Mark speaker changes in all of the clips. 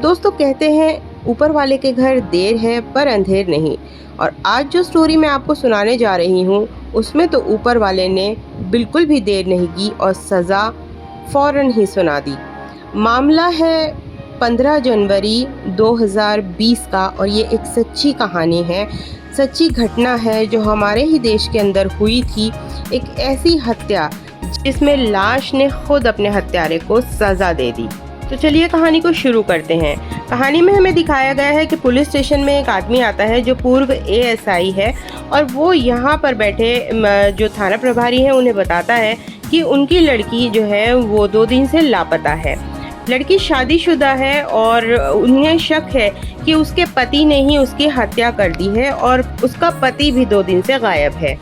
Speaker 1: दोस्तों कहते हैं ऊपर वाले के घर देर है पर अंधेर नहीं। और आज जो स्टोरी मैं आपको सुनाने जा रही हूँ उसमें तो ऊपर वाले ने बिल्कुल भी देर नहीं की और सज़ा फ़ौरन ही सुना दी। मामला है 15 जनवरी 2020 का और ये एक सच्ची कहानी है, सच्ची घटना है जो हमारे ही देश के अंदर हुई थी। एक ऐसी हत्या जिसमें लाश ने खुद अपने हत्यारे को सज़ा दे दी। तो चलिए कहानी को शुरू करते हैं। कहानी में हमें दिखाया गया है कि पुलिस स्टेशन में एक आदमी आता है जो पूर्व एएसआई है और वो यहाँ पर बैठे जो थाना प्रभारी हैं उन्हें बताता है कि उनकी लड़की जो है वो 2 दिन से लापता है। लड़की शादीशुदा है और उन्हें शक है कि उसके पति ने ही उसकी हत्या कर दी है और उसका पति भी 2 दिन से गायब है।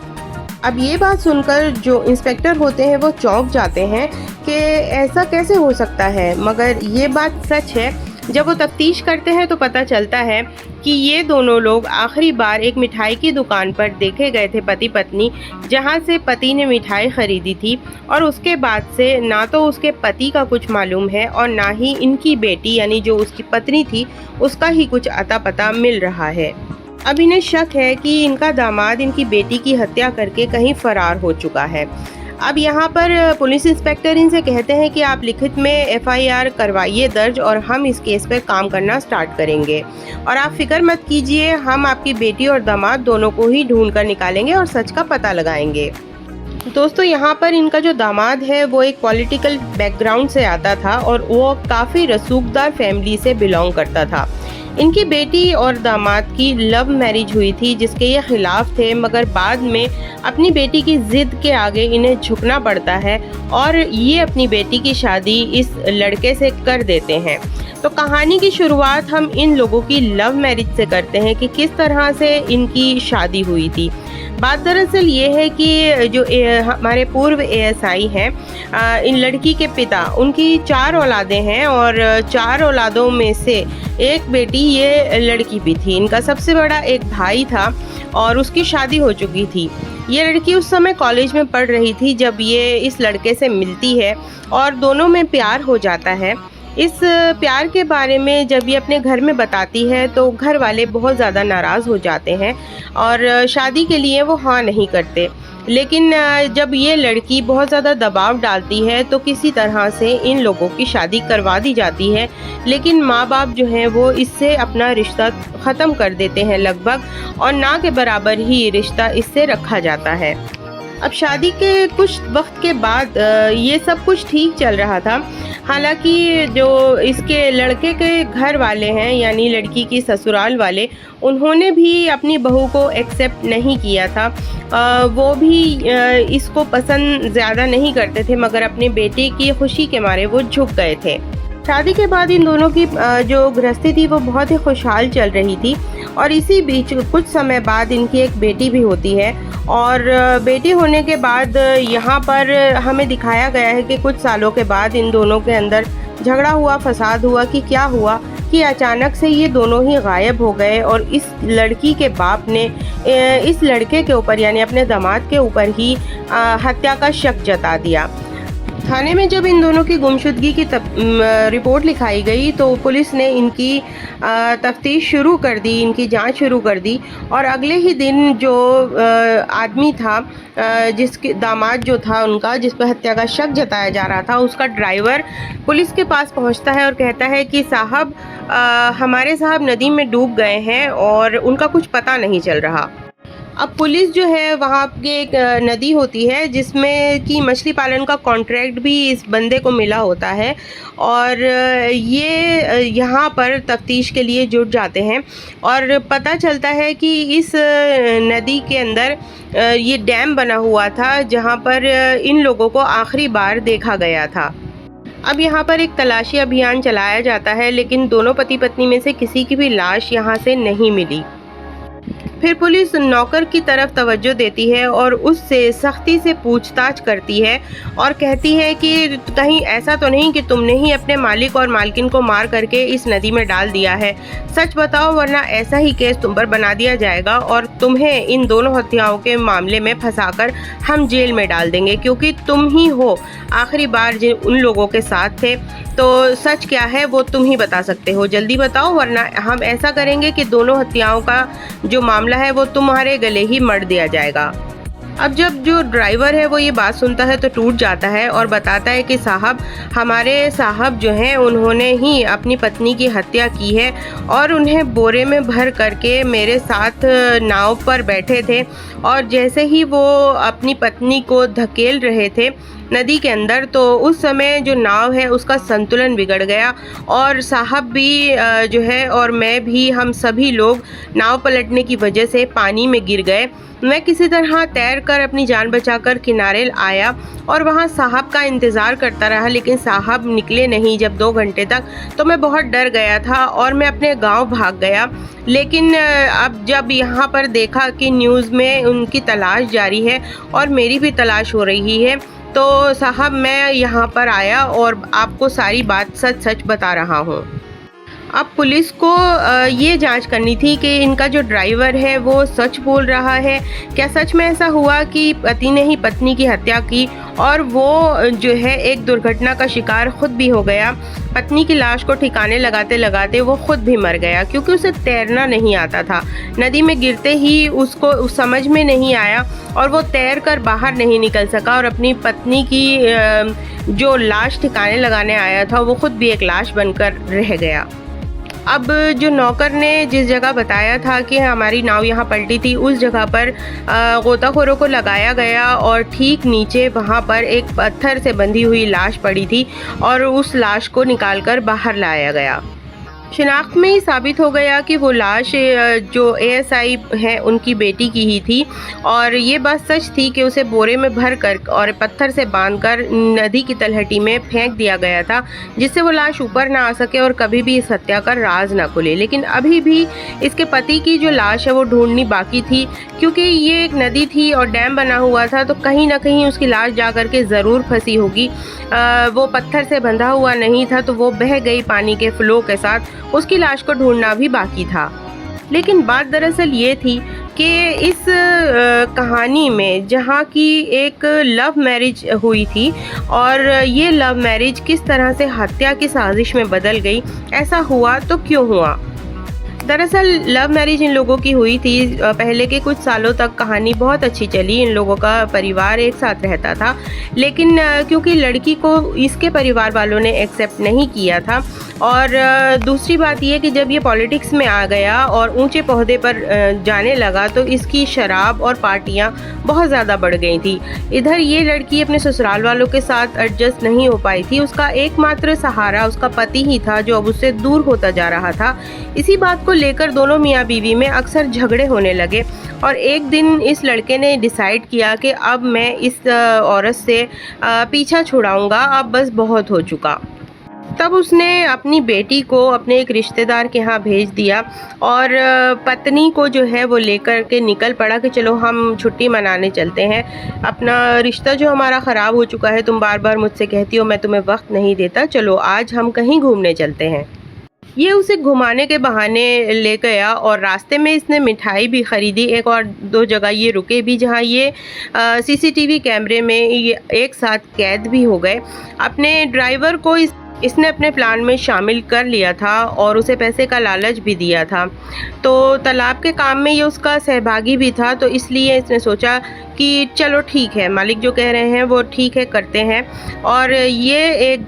Speaker 1: अब ये बात सुनकर जो इंस्पेक्टर होते हैं वो चौंक जाते हैं कि ऐसा कैसे हो सकता है, मगर ये बात सच है। जब वो तफ्तीश करते हैं तो पता चलता है कि ये दोनों लोग आखिरी बार एक मिठाई की दुकान पर देखे गए थे, पति पत्नी, जहाँ से पति ने मिठाई ख़रीदी थी और उसके बाद से ना तो उसके पति का कुछ मालूम है और ना ही इनकी बेटी यानी जो उसकी पत्नी थी उसका ही कुछ अता पता मिल रहा है। अब इन्हें शक है कि इनका दामाद इनकी बेटी की हत्या करके कहीं फरार हो चुका है। अब यहाँ पर पुलिस इंस्पेक्टर इनसे कहते हैं कि आप लिखित में एफआईआर करवाइए दर्ज और हम इस केस पर काम करना स्टार्ट करेंगे और आप फिक्र मत कीजिए, हम आपकी बेटी और दामाद दोनों को ही ढूंढ कर निकालेंगे और सच का पता लगाएंगे। दोस्तों यहाँ पर इनका जो दामाद है वो एक पॉलिटिकल बैकग्राउंड से आता था और वो काफ़ी रसूखदार फैमिली से बिलोंग करता था। इनकी बेटी और दामाद की लव मैरिज हुई थी जिसके ये खिलाफ थे, मगर बाद में अपनी बेटी की ज़िद के आगे इन्हें झुकना पड़ता है और ये अपनी बेटी की शादी इस लड़के से कर देते हैं। तो कहानी की शुरुआत हम इन लोगों की लव मैरिज से करते हैं कि किस तरह से इनकी शादी हुई थी। बात दरअसल ये है कि जो हमारे पूर्व एएसआई हैं, इन लड़की के पिता, उनकी 4 औलादें हैं और 4 औलादों में से एक बेटी ये लड़की भी थी। इनका सबसे बड़ा एक भाई था और उसकी शादी हो चुकी थी। ये लड़की उस समय कॉलेज में पढ़ रही थी जब ये इस लड़के से मिलती है और दोनों में प्यार हो जाता है। इस प्यार के बारे में जब ये अपने घर में बताती है तो घर वाले बहुत ज़्यादा नाराज़ हो जाते हैं और शादी के लिए वो हाँ नहीं करते। लेकिन जब ये लड़की बहुत ज़्यादा दबाव डालती है तो किसी तरह से इन लोगों की शादी करवा दी जाती है, लेकिन माँ बाप जो हैं वो इससे अपना रिश्ता ख़त्म कर देते हैं लगभग, और ना के बराबर ही रिश्ता इससे रखा जाता है। अब शादी के कुछ वक्त के बाद ये सब कुछ ठीक चल रहा था। हालांकि जो इसके लड़के के घर वाले हैं यानी लड़की की ससुराल वाले, उन्होंने भी अपनी बहू को एक्सेप्ट नहीं किया था। वो भी इसको पसंद ज़्यादा नहीं करते थे, मगर अपने बेटे की खुशी के मारे वो झुक गए थे। शादी के बाद इन दोनों की जो गृहस्थी थी वो बहुत ही खुशहाल चल रही थी और इसी बीच कुछ समय बाद इनकी एक बेटी भी होती है और बेटी होने के बाद यहाँ पर हमें दिखाया गया है कि कुछ सालों के बाद इन दोनों के अंदर झगड़ा हुआ, फसाद हुआ कि क्या हुआ कि अचानक से ये दोनों ही गायब हो गए और इस लड़की के बाप ने इस लड़के के ऊपर यानी अपने दामाद के ऊपर ही हत्या का शक जता दिया। थाने में जब इन दोनों की गुमशुदगी की रिपोर्ट लिखाई गई तो पुलिस ने इनकी तफ्तीश शुरू कर दी, इनकी जांच शुरू कर दी और अगले ही दिन जो आदमी था, जिसके दामाद जो था उनका, जिस पर हत्या का शक जताया जा रहा था, उसका ड्राइवर पुलिस के पास पहुंचता है और कहता है कि साहब, हमारे साहब नदी में डूब गए हैं और उनका कुछ पता नहीं चल रहा। अब पुलिस जो है वहाँ पे एक नदी होती है जिसमें कि मछली पालन का कॉन्ट्रैक्ट भी इस बंदे को मिला होता है और ये यहाँ पर तफ्तीश के लिए जुट जाते हैं और पता चलता है कि इस नदी के अंदर ये डैम बना हुआ था जहाँ पर इन लोगों को आखिरी बार देखा गया था। अब यहाँ पर एक तलाशी अभियान चलाया जाता है लेकिन दोनों पति पत्नी में से किसी की भी लाश यहाँ से नहीं मिली। फिर पुलिस नौकर की तरफ तवज्जो देती है और उससे सख्ती से पूछताछ करती है और कहती है कि कहीं ऐसा तो नहीं कि तुमने ही अपने मालिक और मालकिन को मार करके इस नदी में डाल दिया है। सच बताओ, वरना ऐसा ही केस तुम पर बना दिया जाएगा और तुम्हें इन दोनों हत्याओं के मामले में फंसाकर हम जेल में डाल देंगे, क्योंकि तुम ही हो आखिरी बार जिन उन लोगों के साथ थे। तो सच क्या है वो तुम ही बता सकते हो, जल्दी बताओ, वरना हम ऐसा करेंगे कि दोनों हत्याओं का जो मामला है वो तुम्हारे गले ही मढ़ दिया जाएगा। अब जब जो ड्राइवर है वो ये बात सुनता है तो टूट जाता है और बताता है कि साहब, हमारे साहब जो हैं उन्होंने ही अपनी पत्नी की हत्या की है और उन्हें बोरे में भर करके मेरे साथ नाव पर बैठे थे और जैसे ही वो अपनी पत्नी को धकेल रहे थे नदी के अंदर, तो उस समय जो नाव है उसका संतुलन बिगड़ गया और साहब भी जो है और मैं भी, हम सभी लोग नाव पलटने की वजह से पानी में गिर गए। मैं किसी तरह तैरकर अपनी जान बचाकर किनारे आया और वहाँ साहब का इंतज़ार करता रहा, लेकिन साहब निकले नहीं जब 2 घंटे तक। तो मैं बहुत डर गया था और मैं अपने गांव भाग गया। लेकिन अब जब यहाँ पर देखा कि न्यूज़ में उनकी तलाश जारी है और मेरी भी तलाश हो रही है, तो साहब मैं यहाँ पर आया और आपको सारी बात सच सच बता रहा हूँ। अब पुलिस को ये जांच करनी थी कि इनका जो ड्राइवर है वो सच बोल रहा है, क्या सच में ऐसा हुआ कि पति ने ही पत्नी की हत्या की और वो जो है एक दुर्घटना का शिकार खुद भी हो गया। पत्नी की लाश को ठिकाने लगाते लगाते वो खुद भी मर गया, क्योंकि उसे तैरना नहीं आता था। नदी में गिरते ही उसको समझ में नहीं आया और वो तैर कर बाहर नहीं निकल सका और अपनी पत्नी की जो लाश ठिकाने लगाने आया था वो खुद भी एक लाश बनकर रह गया। अब जो नौकर ने जिस जगह बताया था कि हमारी नाव यहाँ पलटी थी, उस जगह पर गोताखोरों को लगाया गया और ठीक नीचे वहाँ पर एक पत्थर से बंधी हुई लाश पड़ी थी और उस लाश को निकालकर बाहर लाया गया। शिनाख्त में ही साबित हो गया कि वो लाश जो एएसआई है उनकी बेटी की ही थी और ये बात सच थी कि उसे बोरे में भर कर और पत्थर से बांधकर नदी की तलहटी में फेंक दिया गया था, जिससे वो लाश ऊपर ना आ सके और कभी भी इस हत्या का राज ना खुले। लेकिन अभी भी इसके पति की जो लाश है वो ढूंढनी बाकी थी, क्योंकि ये एक नदी थी और डैम बना हुआ था, तो कहीं ना कहीं उसकी लाश जा कर के ज़रूर फंसी होगी। वो पत्थर से बंधा हुआ नहीं था तो वो बह गई पानी के फ्लो के साथ, उसकी लाश को ढूंढना भी बाकी था। लेकिन बात दरअसल ये थी कि इस कहानी में जहाँ की एक लव मैरिज हुई थी और ये लव मैरिज किस तरह से हत्या की साजिश में बदल गई, ऐसा हुआ तो क्यों हुआ। दरअसल लव मैरिज इन लोगों की हुई थी। पहले के कुछ सालों तक कहानी बहुत अच्छी चली, इन लोगों का परिवार एक साथ रहता था, लेकिन क्योंकि लड़की को इसके परिवार वालों ने एक्सेप्ट नहीं किया था और दूसरी बात यह कि जब ये पॉलिटिक्स में आ गया और ऊंचे पौधे पर जाने लगा तो इसकी शराब और पार्टियां बहुत ज़्यादा बढ़ गई थी। इधर ये लड़की अपने ससुराल वालों के साथ एडजस्ट नहीं हो पाई थी, उसका एकमात्र सहारा उसका पति ही था जो अब उससे दूर होता जा रहा था। इसी बात को लेकर दोनों मियाँ बीवी में अक्सर झगड़े होने लगे और एक दिन इस लड़के ने डिसाइड किया कि अब मैं इस औरत से पीछा छुड़ाऊंगा, अब बस बहुत हो चुका। तब उसने अपनी बेटी को अपने एक रिश्तेदार के यहाँ भेज दिया और पत्नी को जो है वो लेकर के निकल पड़ा कि चलो हम छुट्टी मनाने चलते हैं, अपना रिश्ता जो हमारा ख़राब हो चुका है, तुम बार बार मुझसे कहती हो मैं तुम्हें वक्त नहीं देता, चलो आज हम कहीं घूमने चलते हैं। ये उसे घुमाने के बहाने ले गया और रास्ते में इसने मिठाई भी ख़रीदी। एक और 2 जगह ये रुके भी जहाँ ये सीसीटीवी कैमरे में ये एक साथ कैद भी हो गए। अपने ड्राइवर को इसने अपने प्लान में शामिल कर लिया था और उसे पैसे का लालच भी दिया था, तो तालाब के काम में ये उसका सहभागी भी था, तो इसलिए इसने सोचा कि चलो ठीक है, मालिक जो कह रहे हैं वो ठीक है, करते हैं। और ये एक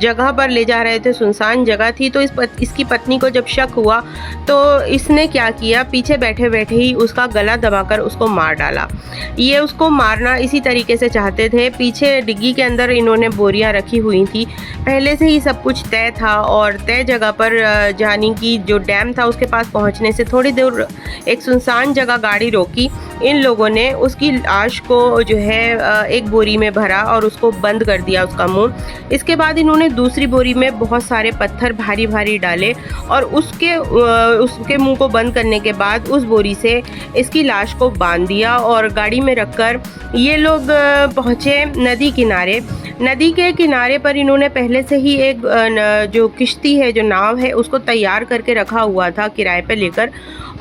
Speaker 1: जगह पर ले जा रहे थे, सुनसान जगह थी, तो इसकी पत्नी को जब शक हुआ तो इसने क्या किया, पीछे बैठे बैठे ही उसका गला दबाकर उसको मार डाला। ये उसको मारना इसी तरीके से चाहते थे। पीछे डिग्गी के अंदर इन्होंने बोरियां रखी हुई थी, पहले पहले से ही सब कुछ तय था और तय जगह पर यानी कि जो डैम था उसके पास पहुंचने से थोड़ी दूर एक सुनसान जगह गाड़ी रोकी। इन लोगों ने उसकी लाश को जो है एक बोरी में भरा और उसको बंद कर दिया उसका मुंह। इसके बाद इन्होंने दूसरी बोरी में बहुत सारे पत्थर भारी भारी डाले और उसके मुंह को बंद करने के बाद उस बोरी से इसकी लाश को बांध दिया और गाड़ी में रखकर ये लोग पहुँचे नदी किनारे। नदी के किनारे पर इन्होंने पहले से ही एक जो किश्ती है, जो नाव है, उसको तैयार करके रखा हुआ था किराए पे लेकर,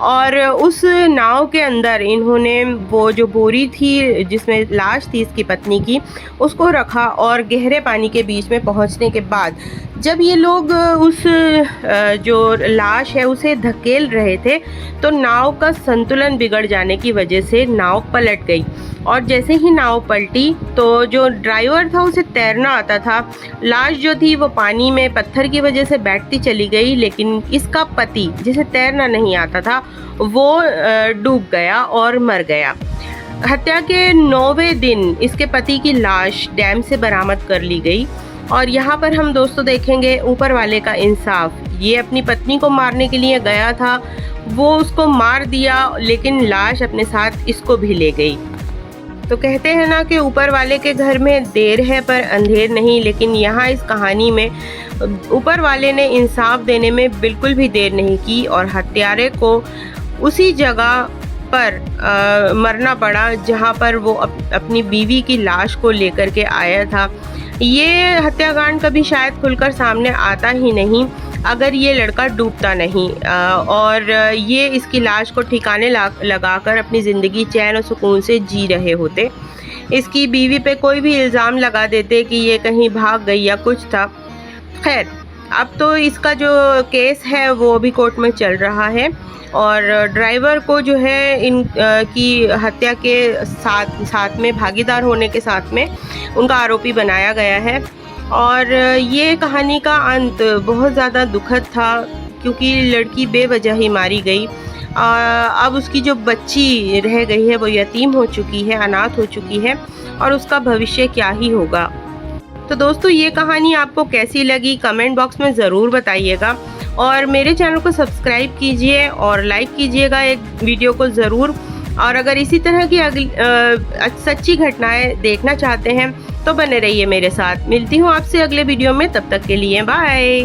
Speaker 1: और उस नाव के अंदर इन्होंने वो जो बोरी थी जिसमें लाश थी इसकी पत्नी की, उसको रखा और गहरे पानी के बीच में पहुंचने के बाद जब ये लोग उस जो लाश है उसे धकेल रहे थे तो नाव का संतुलन बिगड़ जाने की वजह से नाव पलट गई। और जैसे ही नाव पलटी तो जो ड्राइवर था उसे तैरना आता था, लाश जो थी वो पानी में पत्थर की वजह से बैठती चली गई, लेकिन इसका पति जिसे तैरना नहीं आता था वो डूब गया और मर गया। हत्या के 9वें दिन इसके पति की लाश डैम से बरामद कर ली गई। और यहाँ पर हम दोस्तों देखेंगे ऊपर वाले का इंसाफ। ये अपनी पत्नी को मारने के लिए गया था, वो उसको मार दिया, लेकिन लाश अपने साथ इसको भी ले गई। तो कहते हैं ना कि ऊपर वाले के घर में देर है पर अंधेर नहीं, लेकिन यहाँ इस कहानी में ऊपर वाले ने इंसाफ देने में बिल्कुल भी देर नहीं की और हत्यारे को उसी जगह पर मरना पड़ा जहाँ पर वो अपनी बीवी की लाश को लेकर के आया था। ये हत्याकांड कभी शायद खुलकर सामने आता ही नहीं अगर ये लड़का डूबता नहीं और ये इसकी लाश को ठिकाने लगाकर अपनी ज़िंदगी चैन और सुकून से जी रहे होते। इसकी बीवी पे कोई भी इल्ज़ाम लगा देते कि ये कहीं भाग गई या कुछ था। खैर, अब तो इसका जो केस है वो अभी कोर्ट में चल रहा है और ड्राइवर को जो है की हत्या के साथ में भागीदार होने के साथ में उनका आरोपी बनाया गया है। और ये कहानी का अंत बहुत ज़्यादा दुखद था क्योंकि लड़की बेवजह ही मारी गई। अब उसकी जो बच्ची रह गई है वो यतीम हो चुकी है, अनाथ हो चुकी है और उसका भविष्य क्या ही होगा। तो दोस्तों, ये कहानी आपको कैसी लगी कमेंट बॉक्स में ज़रूर बताइएगा और मेरे चैनल को सब्सक्राइब कीजिए और लाइक कीजिएगा एक वीडियो को ज़रूर। और अगर इसी तरह की सच्ची घटनाएं देखना चाहते हैं तो बने रहिए मेरे साथ। मिलती हूँ आपसे अगले वीडियो में, तब तक के लिए बाय।